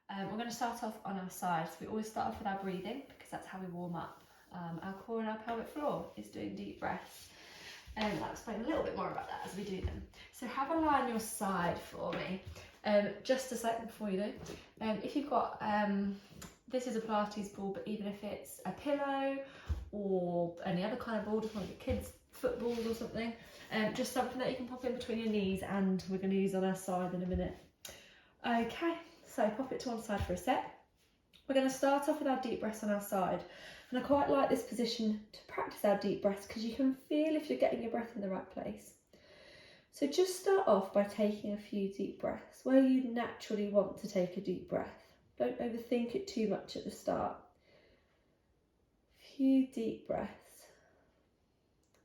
We're going to start off on our side. So we always start off with our breathing because that's how we warm up. Our core and our pelvic floor is doing deep breaths. And I'll explain a little bit more about that as we do them. So have a lie on your side for me. Just a second before you do. If you've got, this is a Pilates ball, but even if it's a pillow or any other kind of ball, just one of the kids' footballs or something, just something that you can pop in between your knees, and we're going to use on our side in a minute. Okay, so pop it to one side for a sec. We're going to start off with our deep breaths on our side. And I quite like this position to practice our deep breaths because you can feel if you're getting your breath in the right place. So just start off by taking a few deep breaths where you naturally want to take a deep breath. Don't overthink it too much at the start. Few deep breaths.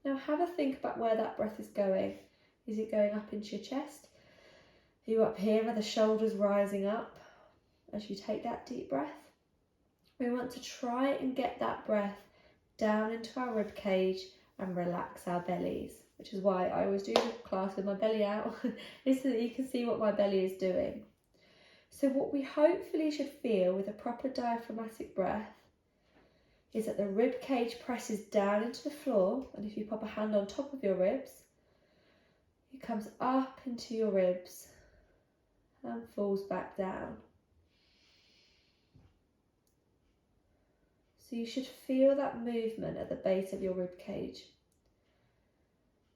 Now have a think about where that breath is going. Is it going up into your chest? Are you up here? Are the shoulders rising up as you take that deep breath? We want to try and get that breath down into our rib cage and relax our bellies, which is why I always do the class with my belly out, is so that you can see what my belly is doing. So what we hopefully should feel with a proper diaphragmatic breath is that the rib cage presses down into the floor, and if you pop a hand on top of your ribs, it comes up into your ribs and falls back down. So you should feel that movement at the base of your rib cage.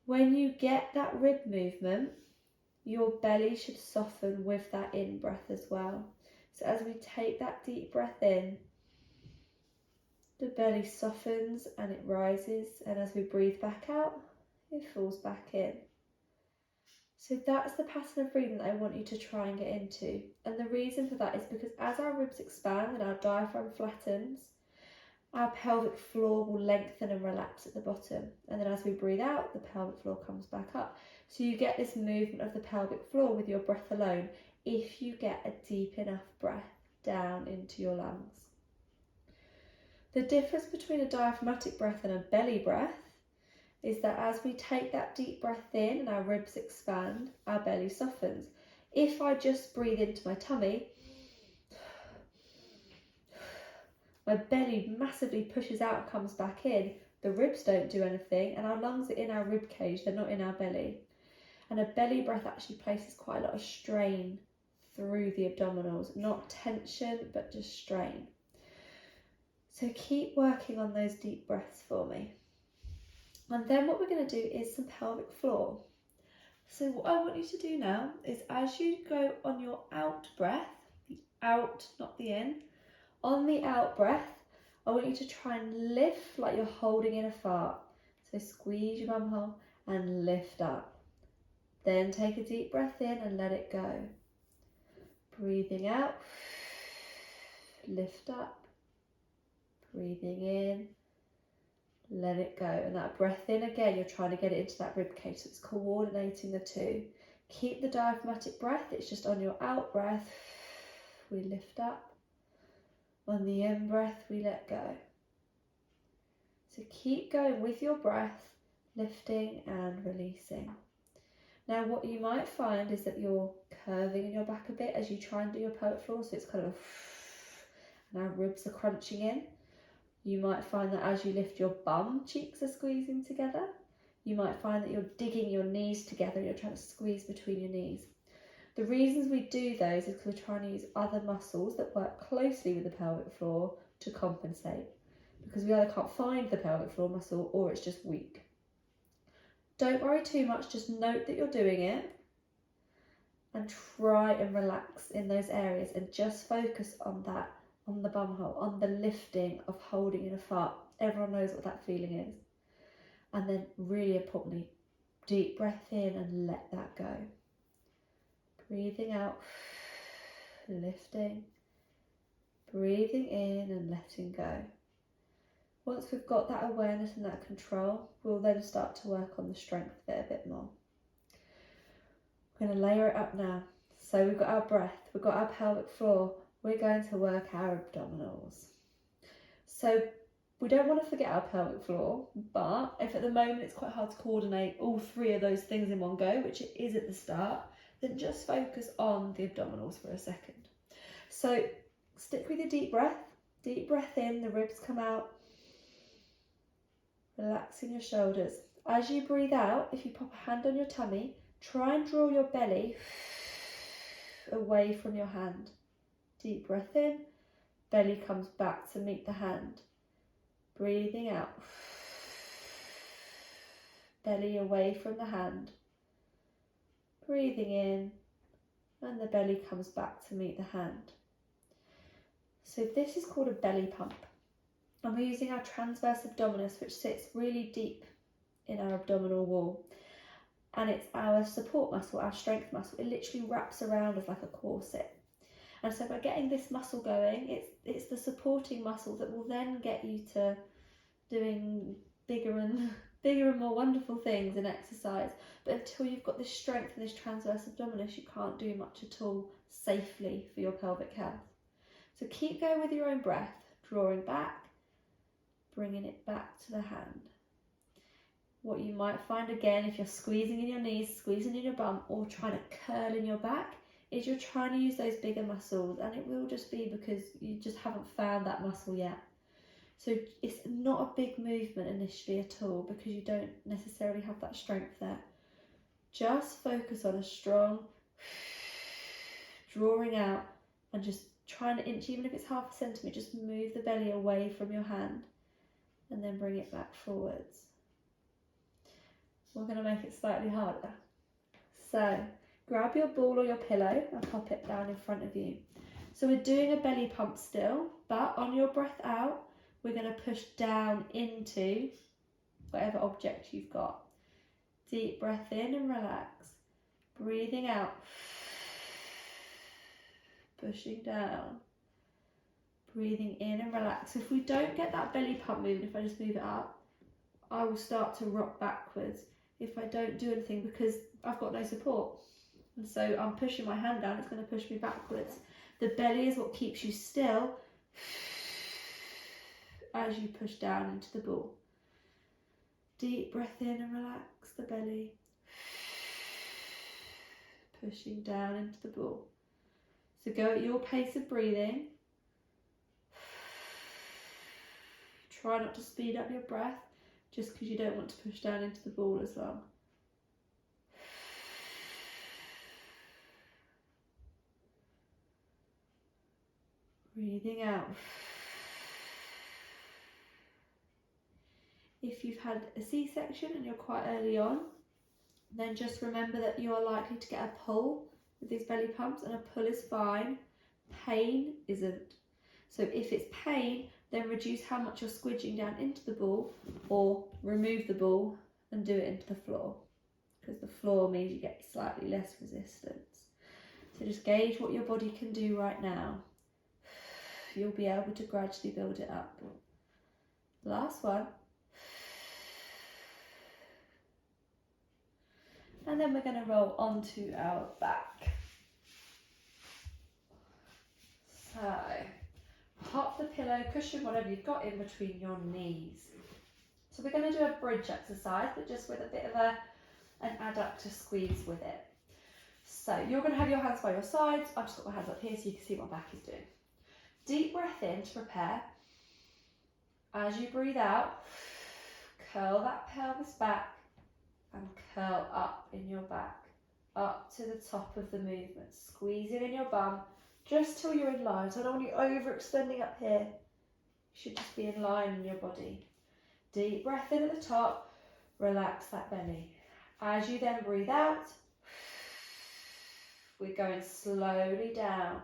When you get that rib movement, your belly should soften with that in-breath as well. So as we take that deep breath in, the belly softens and it rises, and as we breathe back out, it falls back in. So that's the pattern of breathing that I want you to try and get into. And the reason for that is because as our ribs expand and our diaphragm flattens, our pelvic floor will lengthen and relax at the bottom. And then as we breathe out, the pelvic floor comes back up. So you get this movement of the pelvic floor with your breath alone if you get a deep enough breath down into your lungs. The difference between a diaphragmatic breath and a belly breath is that as we take that deep breath in and our ribs expand, our belly softens. If I just breathe into my tummy, my belly massively pushes out and comes back in. The ribs don't do anything, and our lungs are in our rib cage, they're not in our belly. And a belly breath actually places quite a lot of strain through the abdominals, not tension, but just strain. So keep working on those deep breaths for me. And then what we're going to do is some pelvic floor. So what I want you to do now is as you go on your out breath, the out, not the in, on the out breath, I want you to try and lift like you're holding in a fart. So squeeze your bum hole and lift up. Then take a deep breath in and let it go. Breathing out, lift up. Breathing in, let it go. And that breath in again, you're trying to get it into that rib cage, so it's coordinating the two. Keep the diaphragmatic breath, it's just on your out breath, we lift up. On the in breath, we let go. So keep going with your breath, lifting and releasing. Now what you might find is that you're curving in your back a bit as you try and do your pelvic floor, so it's kind of, and our ribs are crunching in. You might find that as you lift, your bum cheeks are squeezing together. You might find that you're digging your knees together, you're trying to squeeze between your knees. The reasons we do those is because we're trying to use other muscles that work closely with the pelvic floor to compensate, because we either can't find the pelvic floor muscle or it's just weak. Don't worry too much, just note that you're doing it and try and relax in those areas and just focus on that, on the bum hole, on the lifting of holding in a fart. Everyone knows what that feeling is. And then really importantly, deep breath in and let that go. Breathing out, lifting, breathing in and letting go. Once we've got that awareness and that control, we'll then start to work on the strength of it a bit more. We're going to layer it up now. So we've got our breath, we've got our pelvic floor, we're going to work our abdominals. So we don't want to forget our pelvic floor, but if at the moment it's quite hard to coordinate all three of those things in one go, which it is at the start, then just focus on the abdominals for a second. So stick with your deep breath. Deep breath in, the ribs come out. Relaxing your shoulders. As you breathe out, if you pop a hand on your tummy, try and draw your belly away from your hand. Deep breath in, belly comes back to meet the hand. Breathing out. Belly away from the hand. Breathing in, and the belly comes back to meet the hand. So this is called a belly pump. And we're using our transverse abdominis, which sits really deep in our abdominal wall. And it's our support muscle, our strength muscle. It literally wraps around us like a corset. And so by getting this muscle going, it's the supporting muscle that will then get you to doing bigger and more wonderful things in exercise. But until you've got this strength and this transverse abdominis, you can't do much at all safely for your pelvic health. So keep going with your own breath, drawing back, bringing it back to the hand. What you might find again, if you're squeezing in your knees, squeezing in your bum, or trying to curl in your back, is you're trying to use those bigger muscles, and it will just be because you just haven't found that muscle yet. So it's not a big movement initially at all because you don't necessarily have that strength there. Just focus on a strong drawing out and just trying to inch, even if it's half a centimetre, just move the belly away from your hand and then bring it back forwards. We're going to make it slightly harder. So grab your ball or your pillow and pop it down in front of you. So we're doing a belly pump still, but on your breath out, we're going to push down into whatever object you've got. Deep breath in and relax. Breathing out. Pushing down. Breathing in and relax. If we don't get that belly pump moving, if I just move it up, I will start to rock backwards if I don't do anything because I've got no support. And so I'm pushing my hand down, it's going to push me backwards. The belly is what keeps you still as you push down into the ball. Deep breath in and relax the belly. Pushing down into the ball. So go at your pace of breathing. Try not to speed up your breath just because you don't want to push down into the ball as well. Breathing out. If you've had a C-section and you're quite early on, then just remember that you are likely to get a pull with these belly pumps, and a pull is fine. Pain isn't. So if it's pain, then reduce how much you're squidging down into the ball, or remove the ball and do it into the floor, because the floor means you get slightly less resistance. So just gauge what your body can do right now. You'll be able to gradually build it up. Last one. And then we're going to roll onto our back. So pop the pillow, cushion, whatever you've got in between your knees. So we're going to do a bridge exercise, but just with a bit of an adductor squeeze with it. So you're going to have your hands by your sides. I've just got my hands up here so you can see what my back is doing. Deep breath in to prepare. As you breathe out, curl that pelvis back and curl up in your back, up to the top of the movement. Squeezing in your bum just till you're in line. So I don't want you overextending up here. You should just be in line in your body. Deep breath in at the top, relax that belly. As you then breathe out, we're going slowly down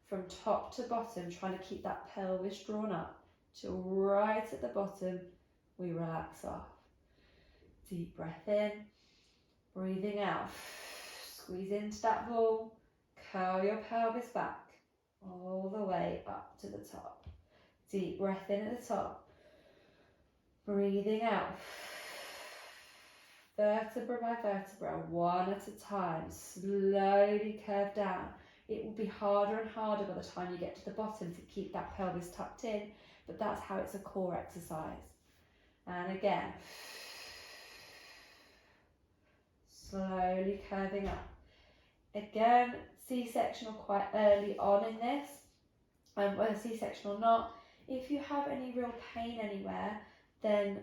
from top to bottom, trying to keep that pelvis drawn up till right at the bottom we relax off. Deep breath in, breathing out. Squeeze into that ball, curl your pelvis back all the way up to the top. Deep breath in at the top, breathing out. Vertebra by vertebra, one at a time, slowly curve down. It will be harder and harder by the time you get to the bottom to keep that pelvis tucked in, but that's how it's a core exercise. And again, slowly curving up. Again, C-section or quite early on in this, whether a C-section or not. If you have any real pain anywhere, then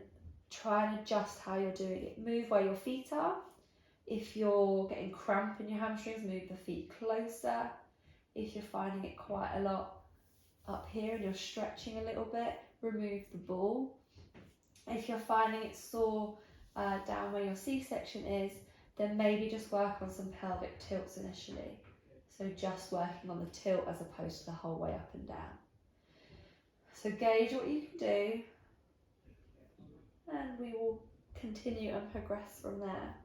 try and adjust how you're doing it. Move where your feet are. If you're getting cramp in your hamstrings, move the feet closer. If you're finding it quite a lot up here and you're stretching a little bit, remove the ball. If you're finding it sore down where your C-section is, then maybe just work on some pelvic tilts initially. So just working on the tilt as opposed to the whole way up and down. So gauge what you can do, and we will continue and progress from there.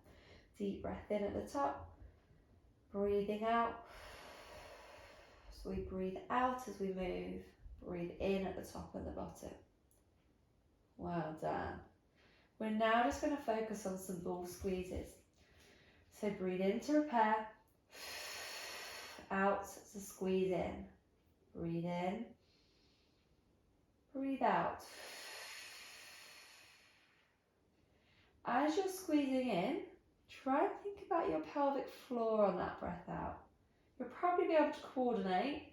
Deep breath in at the top, breathing out. So we breathe out as we move, breathe in at the top and the bottom. Well done. We're now just going to focus on some ball squeezes. So breathe in to repair, out to squeeze in. Breathe in, breathe out. As you're squeezing in, try and think about your pelvic floor on that breath out. You'll probably be able to coordinate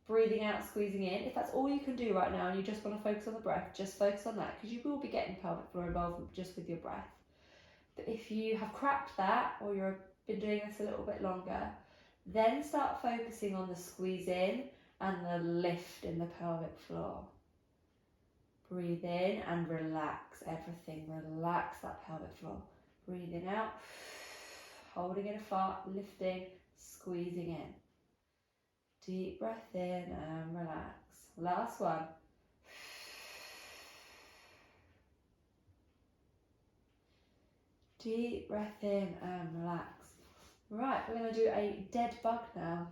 breathing out, squeezing in. If that's all you can do right now and you just want to focus on the breath, just focus on that, because you will be getting pelvic floor involvement just with your breath. But if you have cracked that, or you've been doing this a little bit longer, then start focusing on the squeeze in and the lift in the pelvic floor. Breathe in and relax everything. Relax that pelvic floor. Breathing out, holding in a fart, lifting, squeezing in. Deep breath in and relax. Last one. Deep breath in and relax. Right, we're going to do a dead bug now.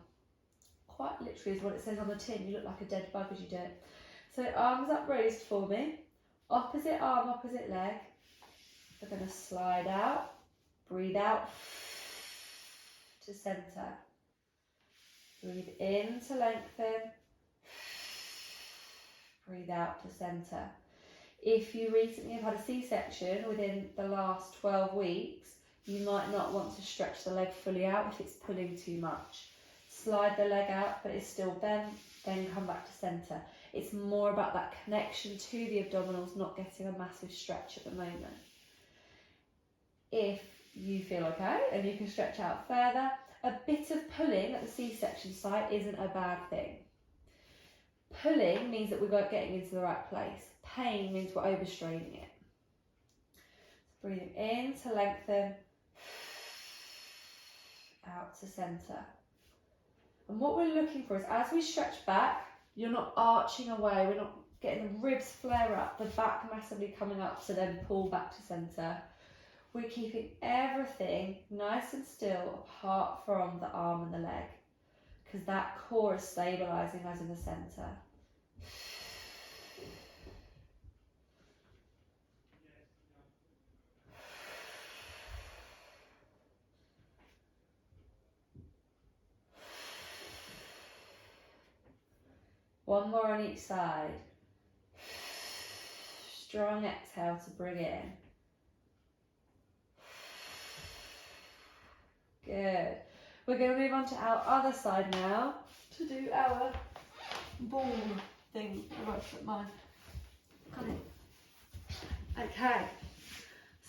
Quite literally is what it says on the tin. You look like a dead bug as you do it. So arms upraised for me. Opposite arm, opposite leg. We're going to slide out. Breathe out to centre. Breathe in to lengthen. Breathe out to centre. If you recently have had a C-section within the last 12 weeks, you might not want to stretch the leg fully out if it's pulling too much. Slide the leg out, but it's still bent, then come back to centre. It's more about that connection to the abdominals, not getting a massive stretch at the moment. If you feel okay and you can stretch out further, a bit of pulling at the C-section site isn't a bad thing. Pulling means that we're getting into the right place. Pain means we're overstraining it. So breathing in to lengthen, out to centre. And what we're looking for is, as we stretch back, you're not arching away, we're not getting the ribs flare up, the back massively coming up to then pull back to centre. We're keeping everything nice and still apart from the arm and the leg, because that core is stabilising us in the centre. One more on each side. Strong exhale to bring in. Good. We're going to move on to our other side now to do our ball thing. I won't put mine. Okay.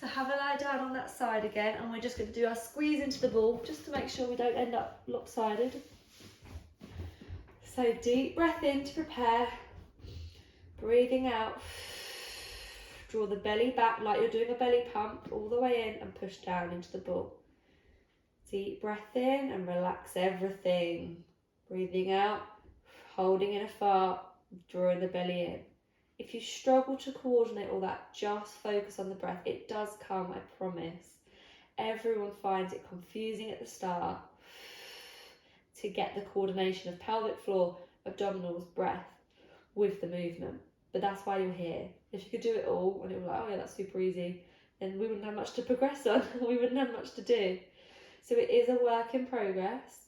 So have a lie down on that side again, and we're just going to do our squeeze into the ball just to make sure we don't end up lopsided. So deep breath in to prepare. Breathing out. Draw the belly back like you're doing a belly pump all the way in and push down into the ball. Deep breath in and relax everything. Breathing out, holding in a fart, drawing the belly in. If you struggle to coordinate all that, just focus on the breath. It does come, I promise. Everyone finds it confusing at the start to get the coordination of pelvic floor, abdominals, breath with the movement. But that's why you're here. If you could do it all and it was like, oh yeah, that's super easy, then we wouldn't have much to progress on. We wouldn't have much to do. So it is a work in progress.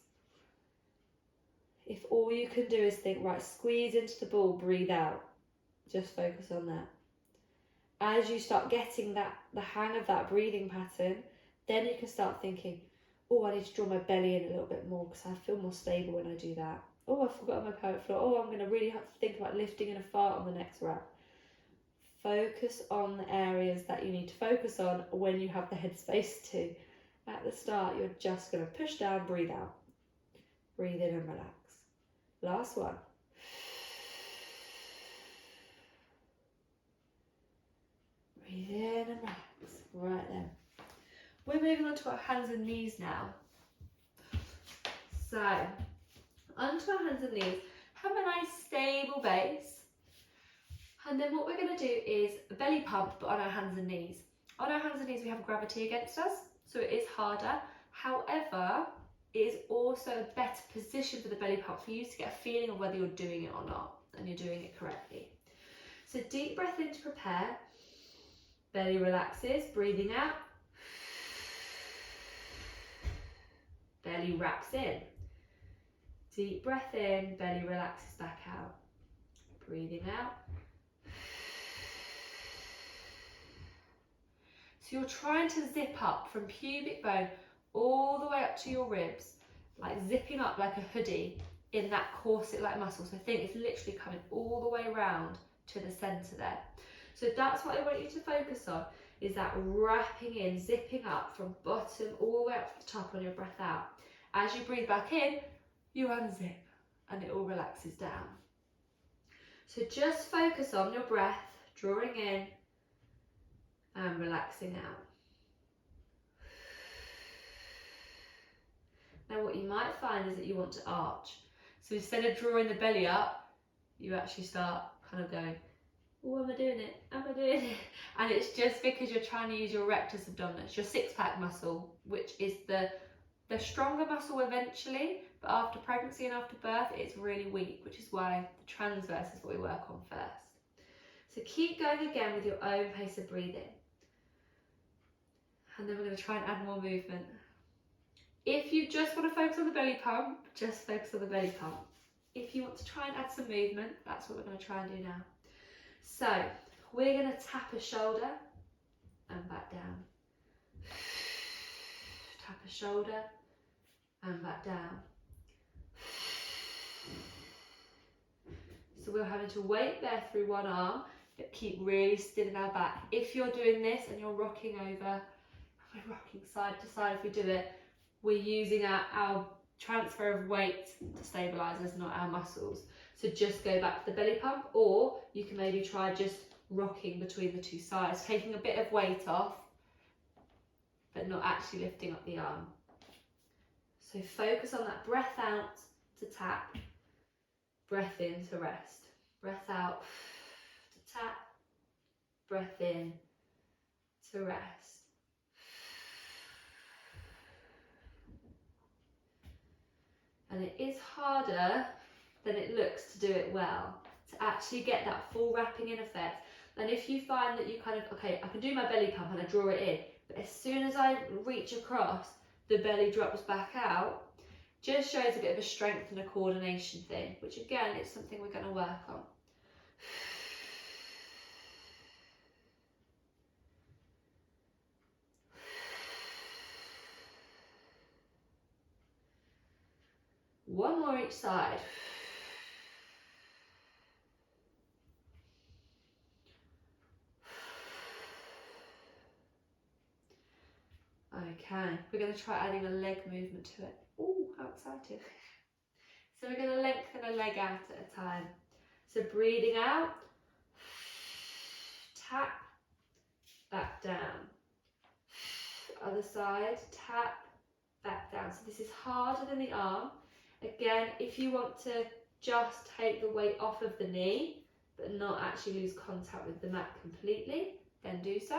If all you can do is think, right, squeeze into the ball, breathe out. Just focus on that. As you start getting the hang of that breathing pattern, then you can start thinking, oh, I need to draw my belly in a little bit more because I feel more stable when I do that. oh, I forgot my pelvic floor. Oh, I'm going to really have to think about lifting in a fart on the next rep. Focus on the areas that you need to focus on when you have the headspace to. At the start, you're just going to push down, breathe out. Breathe in and relax. Last one. Breathe in and relax. Right then. We're moving on to our hands and knees now. So, onto our hands and knees. Have a nice stable base. And then what we're going to do is a belly pump, but on our hands and knees. On our hands and knees, we have gravity against us, so it is harder. However, it is also a better position for the belly pump for you to get a feeling of whether you're doing it or not, and you're doing it correctly. So deep breath in to prepare. Belly relaxes, breathing out. Belly wraps in. Deep breath in, belly relaxes back out. Breathing out. So you're trying to zip up from pubic bone all the way up to your ribs, like zipping up like a hoodie in that corset-like muscle. So I think it's literally coming all the way around to the centre there. So that's what I want you to focus on, is that wrapping in, zipping up from bottom all the way up to the top on your breath out. As you breathe back in, you unzip and it all relaxes down. So just focus on your breath, drawing in and relaxing out. Now what you might find is that you want to arch. So instead of drawing the belly up, you actually start kind of going, oh, am I doing it? Am I doing it? And it's just because you're trying to use your rectus abdominis, your six-pack muscle, which is the stronger muscle eventually, but after pregnancy and after birth, it's really weak, which is why the transverse is what we work on first. So keep going again with your own pace of breathing. And then we're going to try and add more movement. If you just want to focus on the belly pump, just focus on the belly pump. If you want to try and add some movement, that's what we're going to try and do now. So we're going to tap a shoulder and back down. Tap a shoulder and back down. So we're having to weight bear through one arm, but keep really still in our back. If you're doing this and you're rocking over, we're rocking side to side if we do it, we're using our transfer of weight to stabilise us, not our muscles. So just go back to the belly pump, or you can maybe try just rocking between the two sides, taking a bit of weight off, but not actually lifting up the arm. So focus on that breath out to tap, breath in to rest, breath out to tap, breath in to rest. And it is harder than it looks to do it well, to actually get that full wrapping in effect. And if you find that you kind of, okay, I can do my belly pump and I draw it in, but as soon as I reach across, the belly drops back out, just shows a bit of a strength and a coordination thing, which again, is something we're going to work on. One more each side. Okay, we're going to try adding a leg movement to it. Oh, how exciting. So we're going to lengthen a leg out at a time. So breathing out, tap, back down. Other side, tap, back down. So this is harder than the arm. Again, if you want to just take the weight off of the knee, but not actually lose contact with the mat completely, then do so.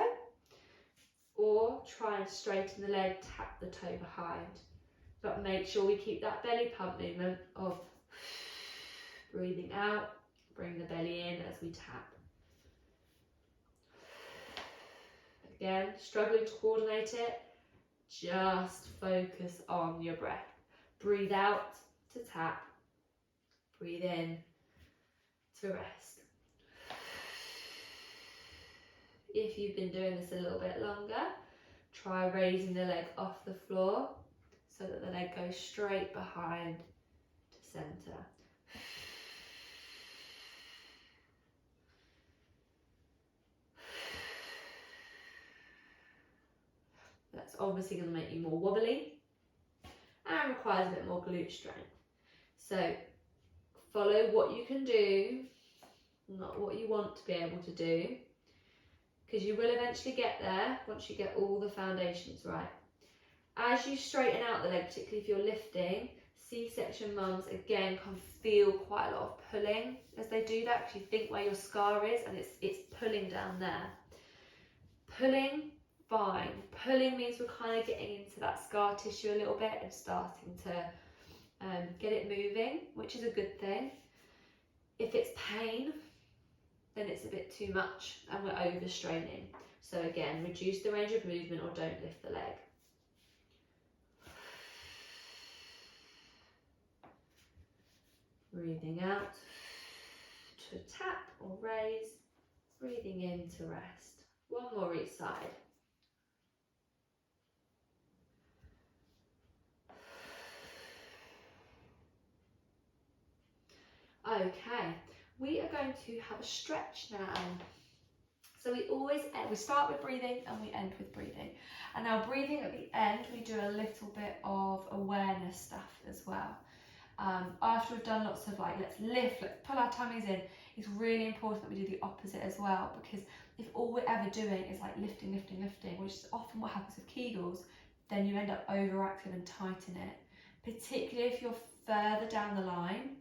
Or try and straighten the leg, tap the toe behind. But make sure we keep that belly pump movement of breathing out, bring the belly in as we tap. Again, struggling to coordinate it, just focus on your breath. Breathe out to tap, breathe in to rest. If you've been doing this a little bit longer, try raising the leg off the floor so that the leg goes straight behind to Centre. That's obviously going to make you more wobbly and requires a bit more glute strength. So follow what you can do, not what you want to be able to do, because you will eventually get there once you get all the foundations right. As you straighten out the leg, particularly if you're lifting, C-section mums again can feel quite a lot of pulling as they do that, because you think where your scar is and it's pulling down there. Pulling, fine. Pulling means we're kind of getting into that scar tissue a little bit and starting to get it moving, which is a good thing. If it's pain, then it's a bit too much and we're overstraining. So again, reduce the range of movement or don't lift the leg. Breathing out to tap or raise, breathing in to rest. One more each side. Okay, we are going to have a stretch now. So we start with breathing and we end with breathing. And now breathing at the end, we do a little bit of awareness stuff as well. After we've done lots of let's lift, let's pull our tummies in, it's really important that we do the opposite as well, because if all we're ever doing is lifting, which is often what happens with Kegels, then you end up overactive and tighten it, particularly if you're further down the line,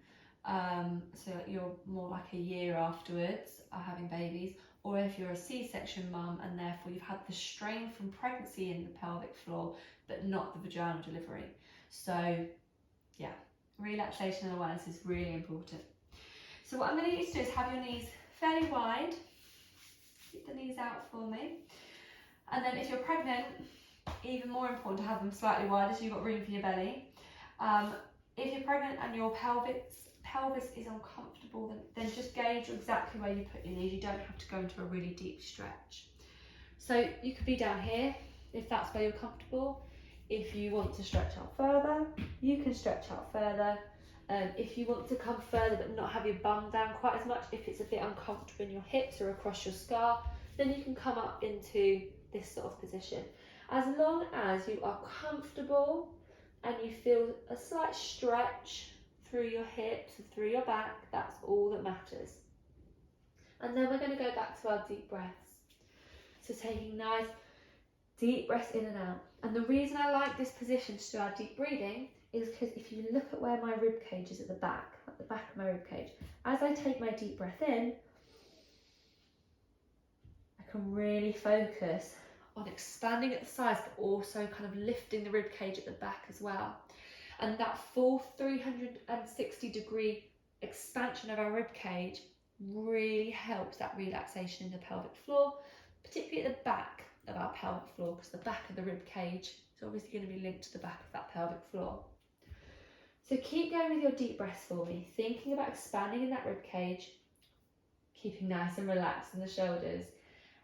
so you're more like a year afterwards having babies, or if you're a C-section mum and therefore you've had the strain from pregnancy in the pelvic floor but not the vaginal delivery. So yeah, relaxation and awareness is really important. So what I'm going to need you to do is have your knees fairly wide. Keep the knees out for me. And then if you're pregnant, even more important to have them slightly wider so you've got room for your belly. If you're pregnant and your pelvis is uncomfortable, then just gauge exactly where you put your knees. You don't have to go into a really deep stretch. So you could be down here if that's where you're comfortable. If you want to stretch out further, you can stretch out further. If you want to come further but not have your bum down quite as much, if it's a bit uncomfortable in your hips or across your scar, then you can come up into this sort of position. As long as you are comfortable and you feel a slight stretch through your hips and through your back, that's all that matters. And then we're going to go back to our deep breaths. So taking nice deep breaths in and out. And the reason I like this position to do our deep breathing is because if you look at where my rib cage is at the back of my rib cage, as I take my deep breath in, I can really focus on expanding at the sides, but also kind of lifting the rib cage at the back as well. And that full 360-degree expansion of our rib cage really helps that relaxation in the pelvic floor, particularly at the back of our pelvic floor, because the back of the rib cage is obviously going to be linked to the back of that pelvic floor. So keep going with your deep breaths for me, thinking about expanding in that rib cage, keeping nice and relaxed in the shoulders,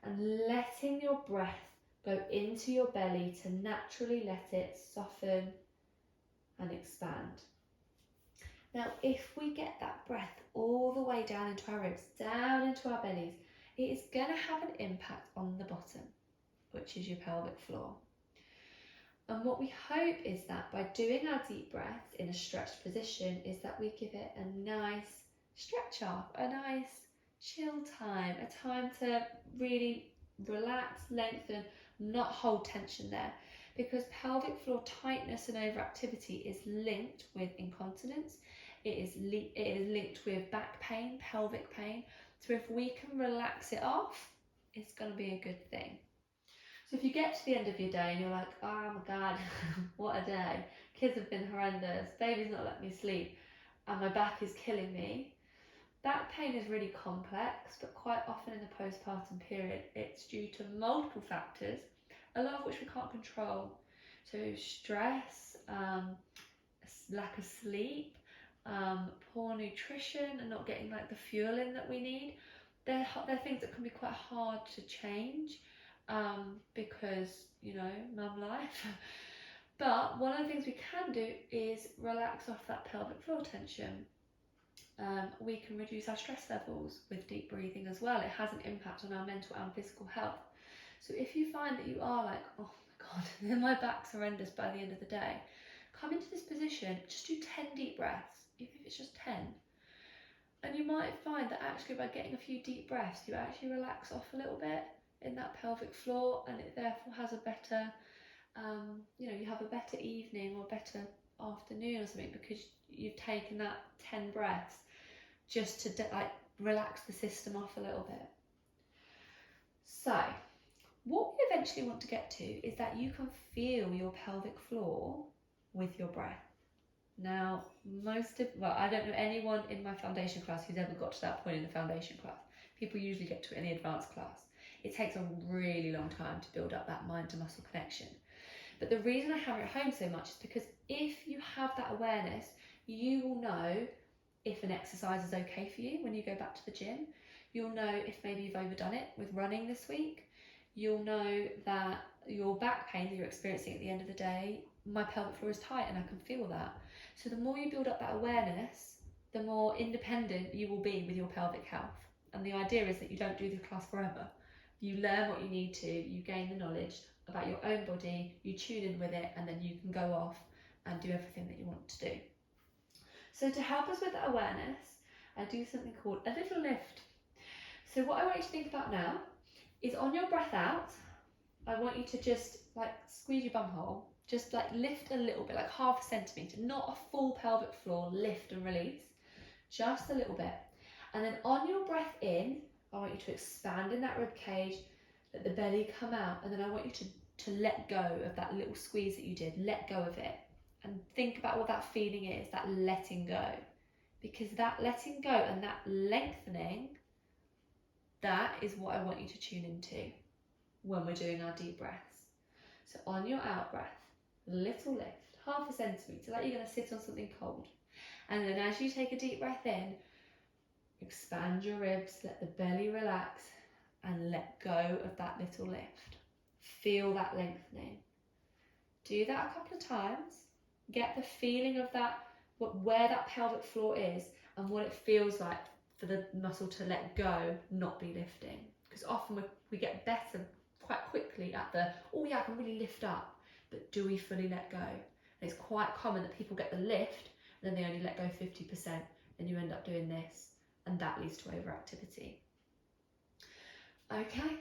and letting your breath go into your belly to naturally let it soften and expand. Now, if we get that breath all the way down into our ribs, down into our bellies, it is going to have an impact on the bottom, which is your pelvic floor. And what we hope is that by doing our deep breaths in a stretched position is that we give it a nice stretch off, a nice chill time, a time to really relax, lengthen, not hold tension there. Because pelvic floor tightness and overactivity is linked with incontinence, it is linked with back pain, pelvic pain. So if we can relax it off, it's going to be a good thing. So if you get to the end of your day and you're like, oh my God, what a day. Kids have been horrendous, baby's not letting me sleep, and my back is killing me. Back pain is really complex, but quite often in the postpartum period, it's due to multiple factors, a lot of which we can't control. So stress, lack of sleep, poor nutrition and not getting the fueling that we need. They're things that can be quite hard to change because, mum life. But one of the things we can do is relax off that pelvic floor tension. We can reduce our stress levels with deep breathing as well. It has an impact on our mental and physical health. So if you find that you are like, oh my God, my back's horrendous by the end of the day, come into this position, just do 10 deep breaths, even if it's just 10. And you might find that actually by getting a few deep breaths, you actually relax off a little bit in that pelvic floor, and it therefore has a better, you have a better evening or better afternoon or something, because you've taken that 10 breaths just to relax the system off a little bit. So what we eventually want to get to is that you can feel your pelvic floor with your breath. Now, I don't know anyone in my foundation class who's ever got to that point in the foundation class. People usually get to it in the advanced class. It takes a really long time to build up that mind to muscle connection. But the reason I hammer it home so much is because if you have that awareness, you will know if an exercise is okay for you when you go back to the gym. You'll know if maybe you've overdone it with running this week. You'll know that your back pain that you're experiencing at the end of the day, my pelvic floor is tight and I can feel that. So the more you build up that awareness, the more independent you will be with your pelvic health. And the idea is that you don't do the class forever. You learn what you need to, you gain the knowledge about your own body, you tune in with it, and then you can go off and do everything that you want to do. So to help us with that awareness, I do something called a little lift. So what I want you to think about now is on your breath out, I want you to just squeeze your bum hole, just lift a little bit, like half a centimetre, not a full pelvic floor lift and release, just a little bit. And then on your breath in, I want you to expand in that rib cage, let the belly come out, and then I want you to let go of that little squeeze that you did, let go of it. And think about what that feeling is, that letting go. Because that letting go and that lengthening, that is what I want you to tune into when we're doing our deep breaths. So on your out breath, little lift, half a centimetre, like you're going to sit on something cold. And then as you take a deep breath in, expand your ribs, let the belly relax, and let go of that little lift. Feel that lengthening. Do that a couple of times. Get the feeling of that, where that pelvic floor is and what it feels like for the muscle to let go, not be lifting. Because often we get better quite quickly at oh yeah, I can really lift up, but do we fully let go? And it's quite common that people get the lift and then they only let go 50%, and you end up doing this, and that leads to overactivity. Okay.